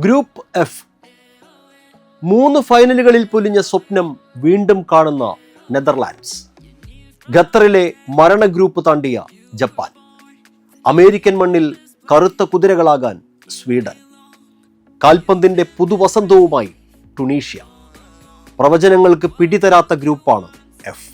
Group F 3 ഫൈനലുകളിൽ പൊലിഞ്ഞ സ്വപ്നം വീണ്ടും കാണുന്ന നെതർലാൻഡ്സ്. ഖത്തറിലെ മരണ ഗ്രൂപ്പ് താണ്ടിയ ജപ്പാൻ. അമേരിക്കൻ മണ്ണിൽ കറുത്ത കുതിരകളാകാൻ സ്വീഡൻ. കാൽപന്തിന്റെ പുതുവസന്തവുമായി ടുണീഷ്യ. പ്രവചനങ്ങൾക്ക് പിടിതരാത്ത ഗ്രൂപ്പാണ് എഫ്.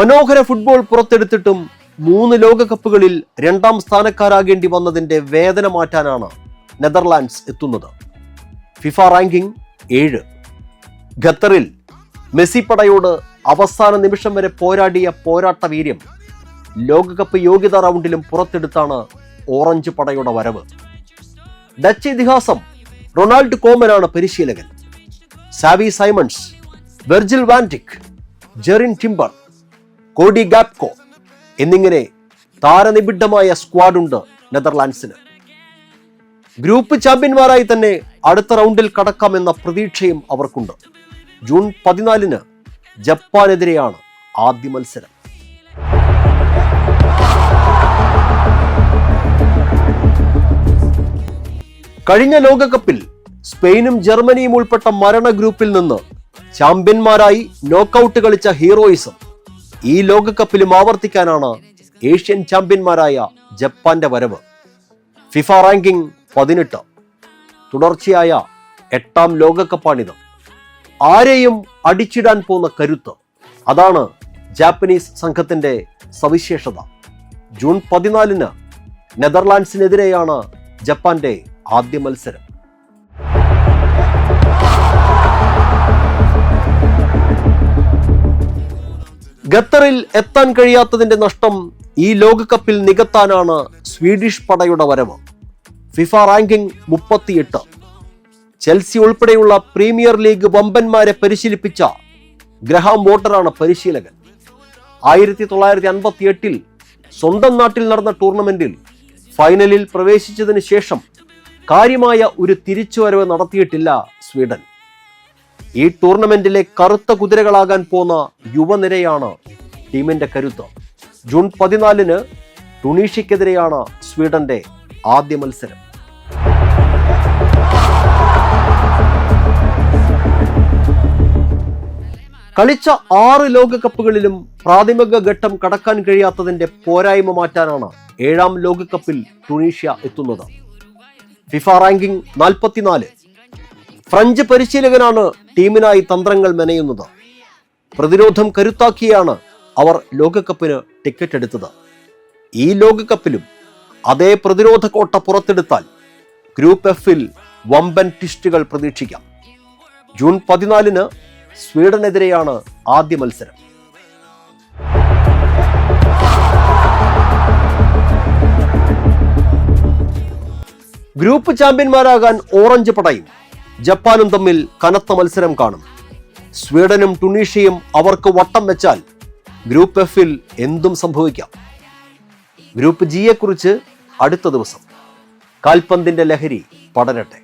മനോഹര ഫുട്ബോൾ പുറത്തെടുത്തിട്ടും 3 ലോകകപ്പുകളിൽ 2ാം സ്ഥാനക്കാരാകേണ്ടി വന്നതിന്റെ വേദന മാറ്റാനാണ് നെതർലാൻഡ്സ് എത്തുന്നത്. FIFA ranking 7. ഖത്തറിൽ മെസ്സി പടയോട് അവസാന നിമിഷം വരെ പോരാടിയ പോരാട്ട വീര്യം ലോകകപ്പ് യോഗ്യതാ റൗണ്ടിലും പുറത്തെടുത്താണ് ഓറഞ്ച് പടയുടെ വരവ്. ഡച്ച് ഇതിഹാസം റൊണാൾഡ് കോമനാണ് പരിശീലകൻ. Xavi Simons, Virgil van Dijk, Jurrien Timber, Cody Gakpo എന്നിങ്ങനെ താരനിബിഡമായ സ്ക്വാഡുണ്ട് നെതർലാൻഡ്സിന്. ഗ്രൂപ്പ് ചാമ്പ്യന്മാരായി തന്നെ അടുത്ത റൗണ്ടിൽ കടക്കാമെന്ന പ്രതീക്ഷയും അവർക്കുണ്ട്. ജൂൺ 14 ജപ്പാനെതിരെയാണ് ആദ്യ മത്സരം. കഴിഞ്ഞ ലോകകപ്പിൽ സ്പെയിനും ജർമ്മനിയും ഉൾപ്പെട്ട മരണ ഗ്രൂപ്പിൽ നിന്ന് ചാമ്പ്യന്മാരായി നോക്കൌട്ട് കളിച്ച ഹീറോയിസം ഈ ലോകകപ്പിലും ആവർത്തിക്കാനാണ് ഏഷ്യൻ ചാമ്പ്യന്മാരായ ജപ്പാന്റെ വരവ്. FIFA ranking 18. തുടർച്ചയായ 8ാം ലോകകപ്പാണിത്. ആരെയും അടിച്ചിടാൻ പോകുന്ന കരുത്ത്, അതാണ് ജാപ്പനീസ് സംഘത്തിന്റെ സവിശേഷത. ജൂൺ 14 നെതർലാൻഡ്സിനെതിരെയാണ് ജപ്പാന്റെ ആദ്യ മത്സരം. ഖത്തറിൽ എത്താൻ കഴിയാത്തതിന്റെ നഷ്ടം ഈ ലോകകപ്പിൽ നികത്താനാണ് സ്വീഡിഷ് പടയുടെ വരവ്. FIFA ranking 38. ചെൽസി ഉൾപ്പെടെയുള്ള പ്രീമിയർ ലീഗ് വമ്പന്മാരെ പരിശീലിപ്പിച്ച ഗ്രഹാം വോട്ടറാണ് പരിശീലകൻ. 1958 സ്വന്തം നാട്ടിൽ നടന്ന ടൂർണമെന്റിൽ ഫൈനലിൽ പ്രവേശിച്ചതിന് ശേഷം കാര്യമായ ഒരു തിരിച്ചുവരവ് നടത്തിയിട്ടില്ല സ്വീഡൻ. ഈ ടൂർണമെന്റിലെ കറുത്ത കുതിരകളാകാൻ പോന്ന യുവനിരയാണ് ടീമിന്റെ കരുത്ത്. ജൂൺ 14 ടുണീഷ്യക്കെതിരെയാണ് സ്വീഡന്റെ ആദ്യ മത്സരം. കളിച്ച 6 ലോകകപ്പുകളിലും പ്രാഥമിക ഘട്ടം കടക്കാൻ കഴിയാത്തതിന്റെ പോരായ്മ മാറ്റാനാണ് 7ാം ലോകകപ്പിൽ ടുണീഷ്യ എത്തുന്നത്. FIFA ranking 44. ഫ്രഞ്ച് പരിശീലകനാണ് ടീമിനായി തന്ത്രങ്ങൾ മെനയുന്നത്. പ്രതിരോധം കരുത്താക്കിയാണ് അവർ ലോകകപ്പിന് ടിക്കറ്റ് എടുത്തത്. ഈ ലോകകപ്പിലും അതേ പ്രതിരോധ കോട്ട പുറത്തെടുത്താൽ ഗ്രൂപ്പ് എഫിൽ വമ്പൻ ട്വിസ്റ്റുകൾ പ്രതീക്ഷിക്കാം. ജൂൺ 14 സ്വീഡനെതിരെയാണ് ആദ്യ മത്സരം. ഗ്രൂപ്പ് ചാമ്പ്യന്മാരാകാൻ ഓറഞ്ച് പടയും ജപ്പാനും തമ്മിൽ കനത്ത മത്സരം കാണും. സ്വീഡനും ടുണീഷ്യയും അവർക്ക് വട്ടം വെച്ചാൽ ഗ്രൂപ്പ് എഫിൽ എന്തും സംഭവിക്കാം. ഗ്രൂപ്പ് ജിയെക്കുറിച്ച് അടുത്ത ദിവസം. കാൽപന്തിന്റെ ലഹരി പടരട്ടെ.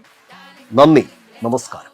നന്ദി, നമസ്കാരം.